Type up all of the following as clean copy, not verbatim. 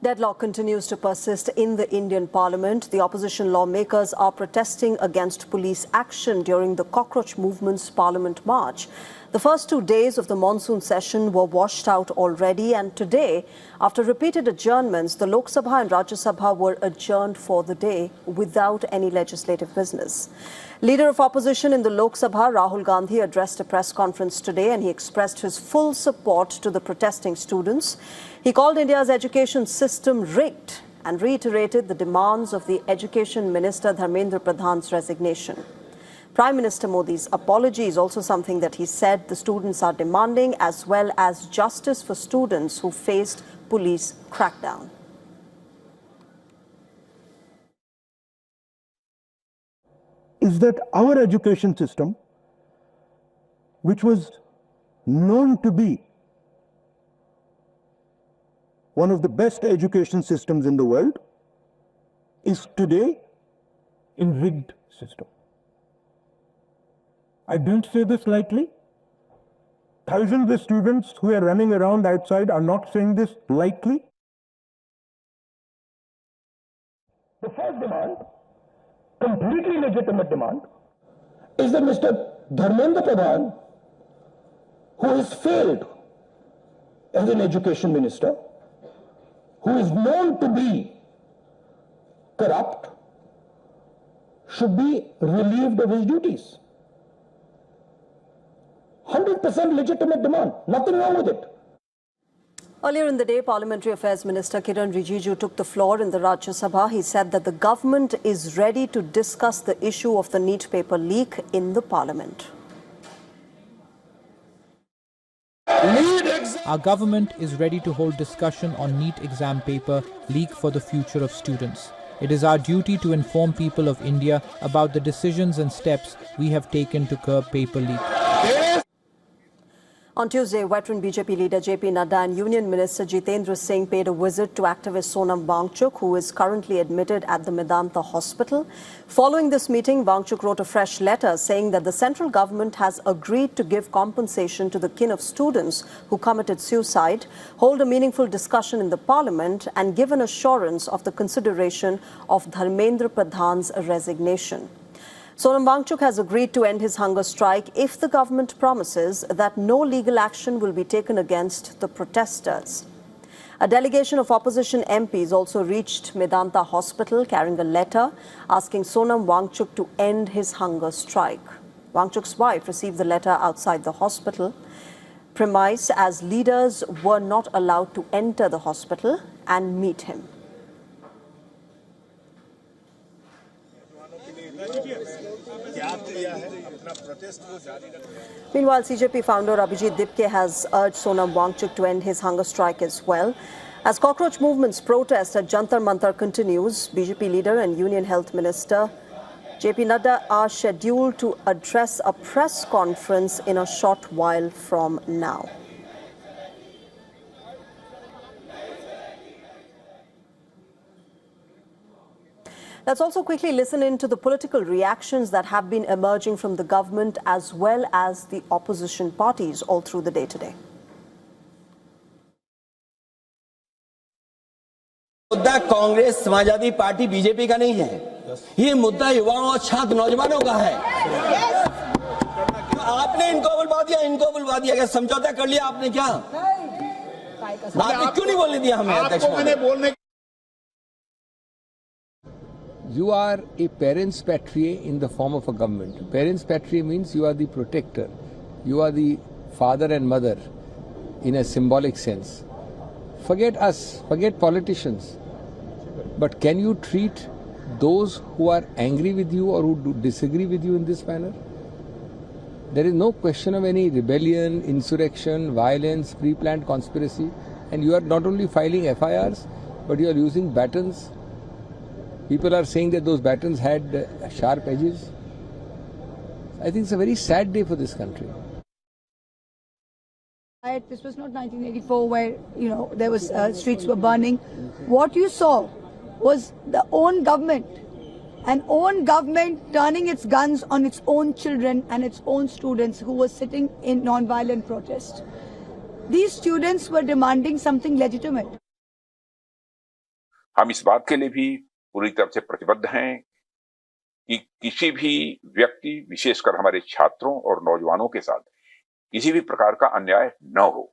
Deadlock continues to persist in the Indian Parliament. The opposition lawmakers are protesting against police action during the cockroach movement's Parliament march. The first 2 days of the monsoon session were washed out already, and today, after repeated adjournments, the Lok Sabha and Rajya Sabha were adjourned for the day without any legislative business. Leader of opposition in the Lok Sabha, Rahul Gandhi, addressed a press conference today and he expressed his full support to the protesting students. He called India's education system rigged and reiterated the demands of the Education Minister Dharmendra Pradhan's resignation. Prime Minister Modi's apology is also something that he said the students are demanding, as well as justice for students who faced police crackdown. Is that our education system, which was known to be one of the best education systems in the world, is today a rigged system. I don't say this lightly. Thousands of students who are running around outside are not saying this lightly. The first demand, completely legitimate demand, is that Mr. Dharmendra Pradhan, who has failed as an education minister, who is known to be corrupt, should be relieved of his duties. 100% legitimate demand, nothing wrong with it. Earlier in the day, Parliamentary Affairs Minister Kiran Rijiju took the floor in the Rajya Sabha. He said that the government is ready to discuss the issue of the NEET paper leak in the Parliament. Our government is ready to hold discussion on NEET exam paper leak for the future of students. It is our duty to inform people of India about the decisions and steps we have taken to curb paper leak. On Tuesday, veteran BJP leader JP Nadda and Union Minister Jitendra Singh paid a visit to activist Sonam Wangchuk, who is currently admitted at the Medanta hospital. Following this meeting, Wangchuk wrote a fresh letter saying that the central government has agreed to give compensation to the kin of students who committed suicide, hold a meaningful discussion in the parliament, and give an assurance of the consideration of Dharmendra Pradhan's resignation. Sonam Wangchuk has agreed to end his hunger strike if the government promises that no legal action will be taken against the protesters. A delegation of opposition MPs also reached Medanta Hospital carrying a letter asking Sonam Wangchuk to end his hunger strike. Wangchuk's wife received the letter outside the hospital premise as leaders were not allowed to enter the hospital and meet him. Meanwhile, CJP founder Abhijit Dipke has urged Sonam Wangchuk to end his hunger strike as well. As cockroach movement's protest at Jantar Mantar continues, BJP leader and Union Health Minister JP Nadda are scheduled to address a press conference in a short while from now. Let's also quickly listen into the political reactions that have been emerging from the government as well as the opposition parties all through the day today. मुद्दा Congress Samajwadi party BJP का नहीं है, ये मुद्दा युवाओं और छात्र नौजवानों का है। आपने इनको बुलवा दिया, क्या समझौता कर लिया आपने? क्या आपने क्यों नहीं बोलने दिया हमें? अध्यक्ष, you are a parents patrie in the form of a government. Parents patrie means you are the protector. You are the father and mother in a symbolic sense. Forget us, forget politicians. But can you treat those who are angry with you or who disagree with you in this manner? There is no question of any rebellion, insurrection, violence, pre-planned conspiracy. And you are not only filing FIRs, but you are using batons. People are saying that those batons had sharp edges. I think it's a very sad day for this country. This was not 1984 where, there was streets were burning. What you saw was the own government, an own government turning its guns on its own children and its own students who were sitting in non-violent protest. These students were demanding something legitimate. हम इस बात के लिए भी पूरी तरह से प्रतिबद्ध हैं कि किसी भी व्यक्ति, विशेषकर हमारे छात्रों और नौजवानों के साथ किसी भी प्रकार का अन्याय न हो।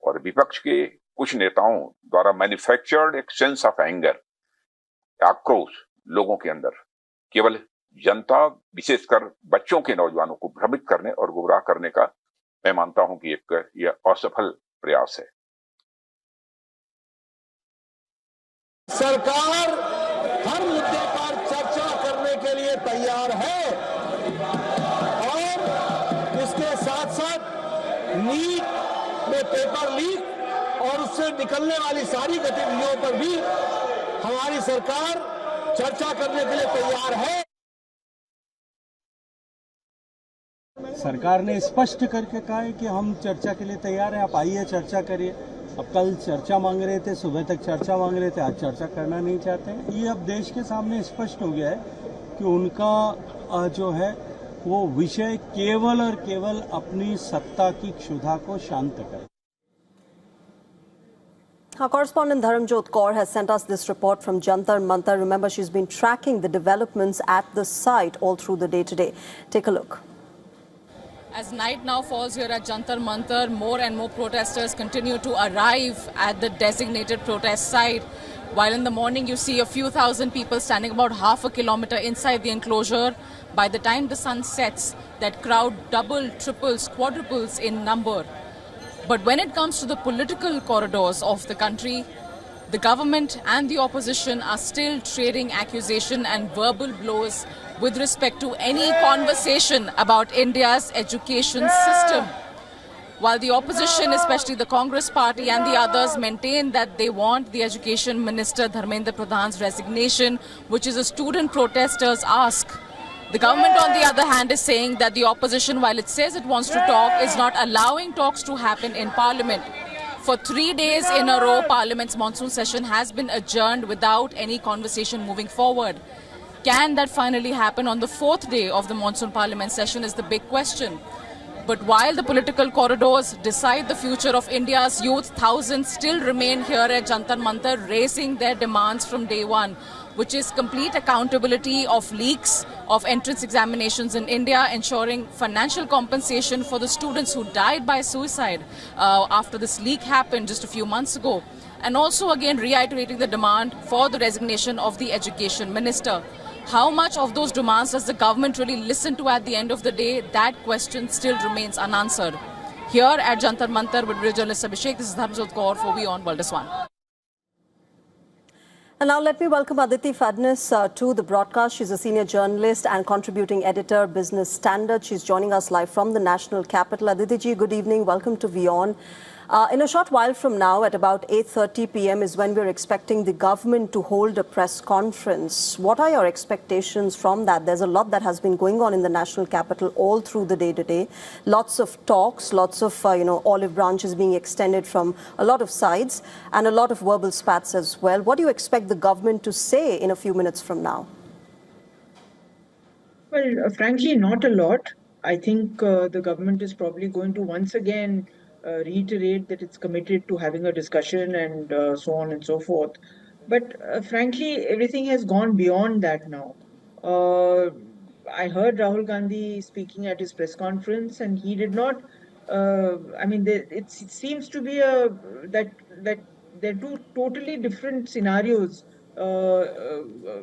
और विपक्ष के कुछ नेताओं द्वारा मैन्युफैक्चर्ड एक सेंस ऑफ एंगर, आक्रोश लोगों के अंदर केवल जनता, विशेषकर बच्चों के, नौजवानों को भ्रमित करने और गुमराह करने का मैं मानता हूं कि यह असफल प्रयास है। सरकार हर मुद्दे पर चर्चा करने के लिए तैयार है और इसके साथ साथ नीट में पेपर लीक और उससे निकलने वाली सारी गतिविधियों पर भी हमारी सरकार चर्चा करने के लिए तैयार है। सरकार ने स्पष्ट करके कहा है कि हम चर्चा के लिए तैयार हैं, आप आइए चर्चा करिए। अब कल चर्चा मांग रहे थे, सुबह तक चर्चा मांग रहे थे, आज चर्चा करना नहीं चाहते हैं। ये अब देश के सामने स्पष्ट हो गया है कि उनका जो है वो विषय केवल और केवल अपनी सत्ता की क्षुधा को शांत करे। Our correspondent Dharmendra Pradhan has sent us this report from Jantar Mantar. Remember, she's been tracking the developments at the site all through the day today. Take a look. As night now falls here at Jantar Mantar, more and more protesters continue to arrive at the designated protest site. While in the morning you see a few thousand people standing about half a kilometer inside the enclosure, by the time the sun sets, that crowd doubles, triples, quadruples in number. But when it comes to the political corridors of the country, the government and the opposition are still trading accusation and verbal blows with respect to any conversation about India's education system. While the opposition, especially the Congress party and the others, maintain that they want the Education Minister Dharmendra Pradhan's resignation, which is a student protesters' ask. The government, on the other hand, is saying that the opposition, while it says it wants to talk, is not allowing talks to happen in Parliament. For 3 days in a row, Parliament's monsoon session has been adjourned without any conversation moving forward. Can that finally happen on the 4th day of the monsoon Parliament session is the big question. But while the political corridors decide the future of India's youth, thousands still remain here at Jantar Mantar raising their demands from day one, which is complete accountability of leaks of entrance examinations in India, ensuring financial compensation for the students who died by suicide after this leak happened just a few months ago, and also again reiterating the demand for the resignation of the Education Minister. How much of those demands does the government really listen to at the end of the day? That question still remains unanswered. Here at Jantar Mantar with video journalist Abhishek, this is Dharmendra Pradhan for WION World is One. And now let me welcome Aditi Fadnis to the broadcast. She's a senior journalist and contributing editor, Business Standard. She's joining us live from the national capital. Aditi ji, good evening. Welcome to WION. In a short while from now, at about 8:30 p.m. is when we're expecting the government to hold a press conference. What are your expectations from that? There's a lot that has been going on in the national capital all through the day today. Lots of talks, lots of, olive branches being extended from a lot of sides and a lot of verbal spats as well. What do you expect the government to say in a few minutes from now? Well, frankly, not a lot. I think the government is probably going to once again reiterate that it's committed to having a discussion and so on and so forth. But frankly, everything has gone beyond that now. I heard Rahul Gandhi speaking at his press conference, and he did not. It seems to be that there are two totally different scenarios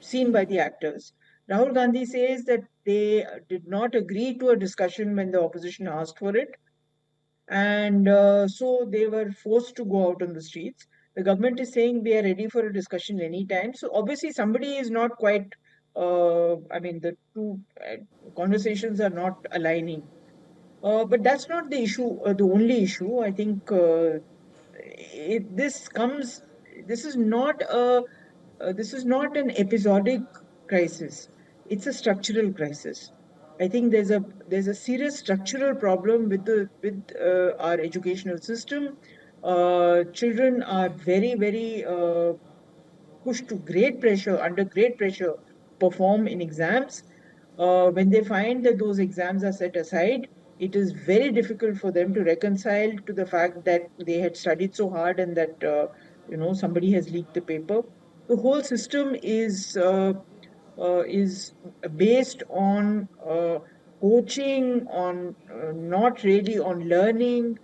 seen by the actors. Rahul Gandhi says that they did not agree to a discussion when the opposition asked for it. And so they were forced to go out on the streets. The government is saying we are ready for a discussion anytime. So obviously somebody is not quite, the two conversations are not aligning. But that's not the issue, the only issue. I think this is not an episodic crisis. It's a structural crisis. I think there's a serious structural problem with our educational system. Children are very, very pushed to under great pressure, perform in exams. When they find that those exams are set aside, it is very difficult for them to reconcile to the fact that they had studied so hard and that somebody has leaked the paper. The whole system is based on coaching, on not really on learning.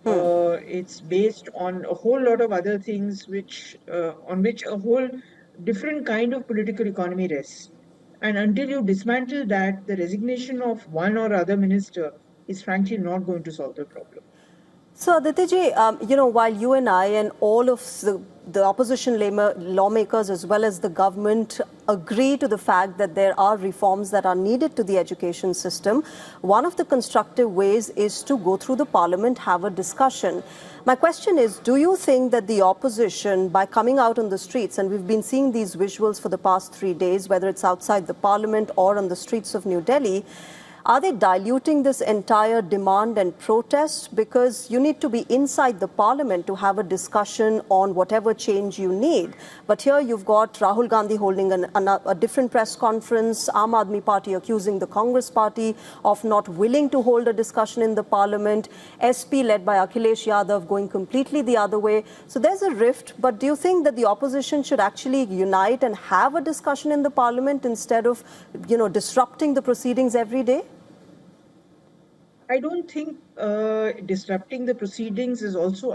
It's based on a whole lot of other things, which on which a whole different kind of political economy rests. And until you dismantle that, the resignation of one or other minister is frankly not going to solve the problem. So, Aditi, while you and I and all of the opposition lawmakers as well as the government agree to the fact that there are reforms that are needed to the education system, one of the constructive ways is to go through the parliament, have a discussion. My question is, do you think that the opposition, by coming out on the streets, and we've been seeing these visuals for the past 3 days, whether it's outside the parliament or on the streets of New Delhi, are they diluting this entire demand and protest? Because you need to be inside the parliament to have a discussion on whatever change you need. But here you've got Rahul Gandhi holding a different press conference, Aam Aadmi Party accusing the Congress Party of not willing to hold a discussion in the parliament, SP led by Akhilesh Yadav going completely the other way. So there's a rift, but do you think that the opposition should actually unite and have a discussion in the parliament instead of, disrupting the proceedings every day? I don't think disrupting the proceedings is also,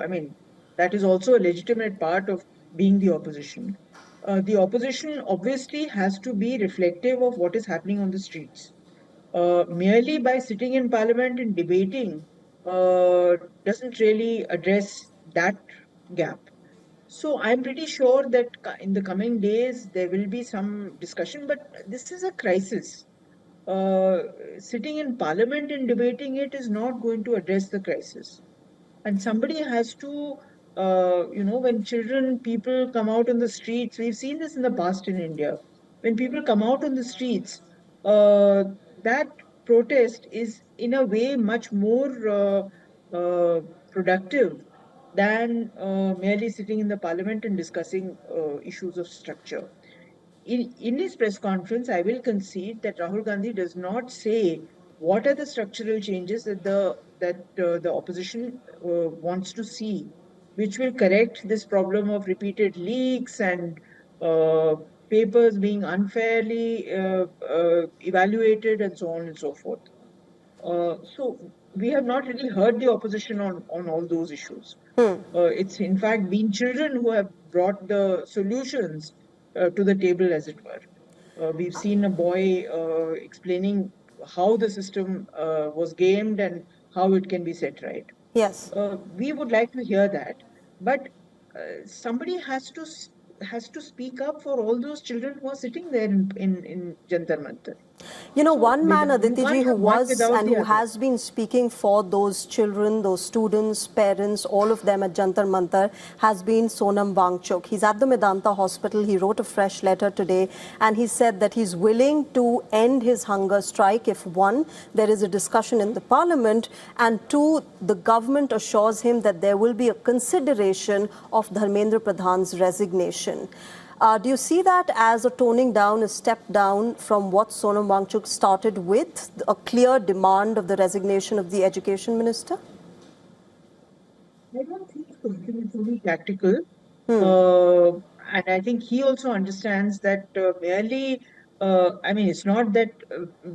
that is also a legitimate part of being the opposition. The opposition obviously has to be reflective of what is happening on the streets. Merely by sitting in parliament and debating doesn't really address that gap. So I'm pretty sure that in the coming days there will be some discussion, but this is a crisis. Sitting in parliament and debating it is not going to address the crisis. And somebody has to, when people come out on the streets, we've seen this in the past in India. When people come out on the streets, that protest is in a way much more productive than merely sitting in the parliament and discussing issues of structure. In his press conference, I will concede that Rahul Gandhi does not say what are the structural changes that the opposition wants to see, which will correct this problem of repeated leaks and papers being unfairly evaluated and so on and so forth. So we have not really heard the opposition on all those issues. It's in fact been children who have brought the solutions to the table, as it were. We've seen a boy explaining how the system was gamed and how it can be set right. Yes. We would like to hear that, but somebody has to speak up for all those children who are sitting there in Jantar Mantar. One man, Aditi, who was and who has been speaking for those children, those students, parents, all of them at Jantar Mantar has been Sonam Wangchuk. He's at the Medanta hospital. He wrote a fresh letter today and he said that he's willing to end his hunger strike if, one, there is a discussion in the parliament, and two, the government assures him that there will be a consideration of Dharmendra Pradhan's resignation. Do you see that as a toning down, a step down from what Sonam Wangchuk started with, a clear demand of the resignation of the education minister? I don't think so. It's only tactical. And I think he also understands that it's not that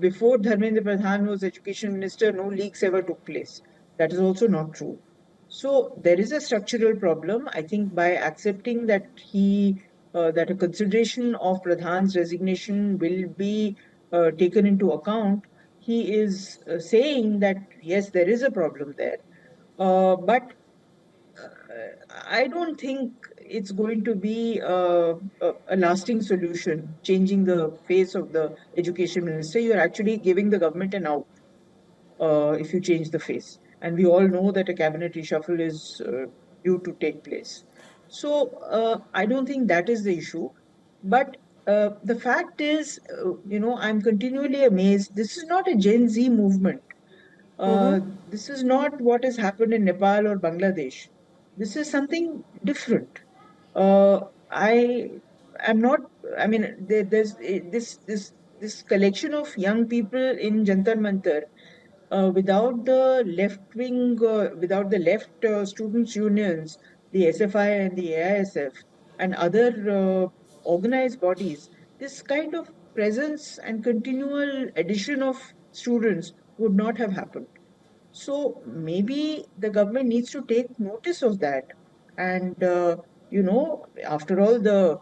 before Dharmendra Pradhan was education minister, no leaks ever took place. That is also not true. So there is a structural problem. I think by accepting that that a consideration of Pradhan's resignation will be taken into account, he is saying that, yes, there is a problem there. But I don't think it's going to be a lasting solution, changing the face of the education minister. You're actually giving the government an out if you change the face. And we all know that a cabinet reshuffle is due to take place. So I don't think that is the issue. But the fact is, I'm continually amazed. This is not a Gen Z movement. This is not what has happened in Nepal or Bangladesh. This is something different. I am not. There's this collection of young people in Jantar Mantar without the left wing, without the left students' unions, the SFI and the AISF, and other organized bodies, this kind of presence and continual addition of students would not have happened. So maybe the government needs to take notice of that. And, after all, the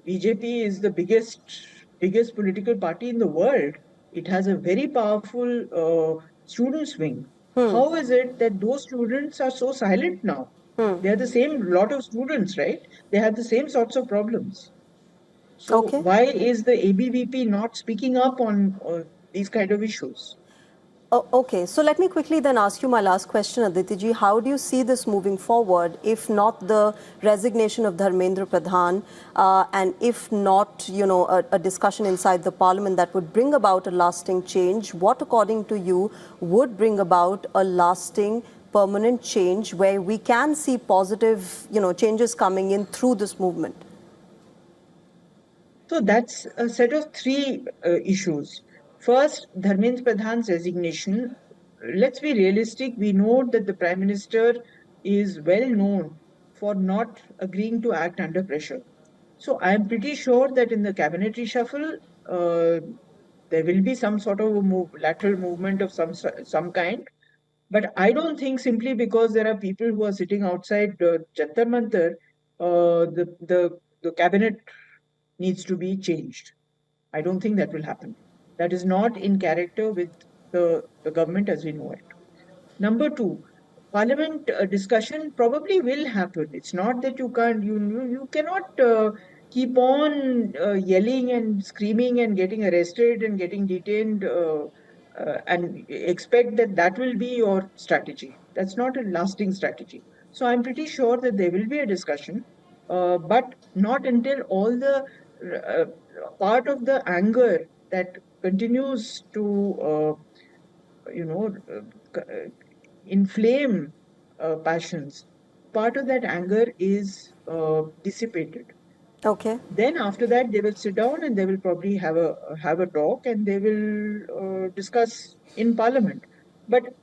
BJP is the biggest political party in the world. It has a very powerful students wing. How is it that those students are so silent now? They are the same lot of students, right? They have the same sorts of problems. So Okay. why is the ABVP not speaking up on these kind of issues? Oh, okay, so let me quickly then ask you my last question, Aditi ji. How do you see this moving forward, if not the resignation of Dharmendra Pradhan, and if not, a discussion inside the parliament that would bring about a lasting change? What, according to you, would bring about a lasting, permanent change where we can see positive, changes coming in through this movement? So that's a set of three issues. First, Dharmendra Pradhan's resignation. Let's be realistic. We know that the Prime Minister is well known for not agreeing to act under pressure. So I am pretty sure that in the cabinet reshuffle, there will be some sort of a lateral movement of some kind. But I don't think simply because there are people who are sitting outside Jantar Mantar, the cabinet needs to be changed. I don't think that will happen. That is not in character with the government as we know it. Number two, parliament discussion probably will happen. It's not that you can't, you cannot keep on yelling and screaming and getting arrested and getting detained and expect that that will be your strategy. That's not a lasting strategy. So I'm pretty sure that there will be a discussion, but not until all the uh, part of the anger that continues to, inflame passions, part of that anger is dissipated. Okay. Then after that, they will sit down and they will probably have a talk and they will discuss in Parliament. But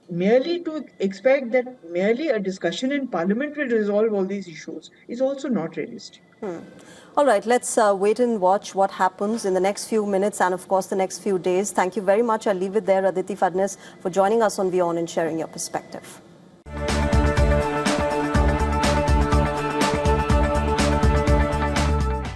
merely to expect that merely a discussion in Parliament will resolve all these issues is also not realistic. All right, let's wait and watch what happens in the next few minutes and, of course, the next few days. Thank you very much. I'll leave it there, Aditi Fadnis, for joining us on WION and sharing your perspective.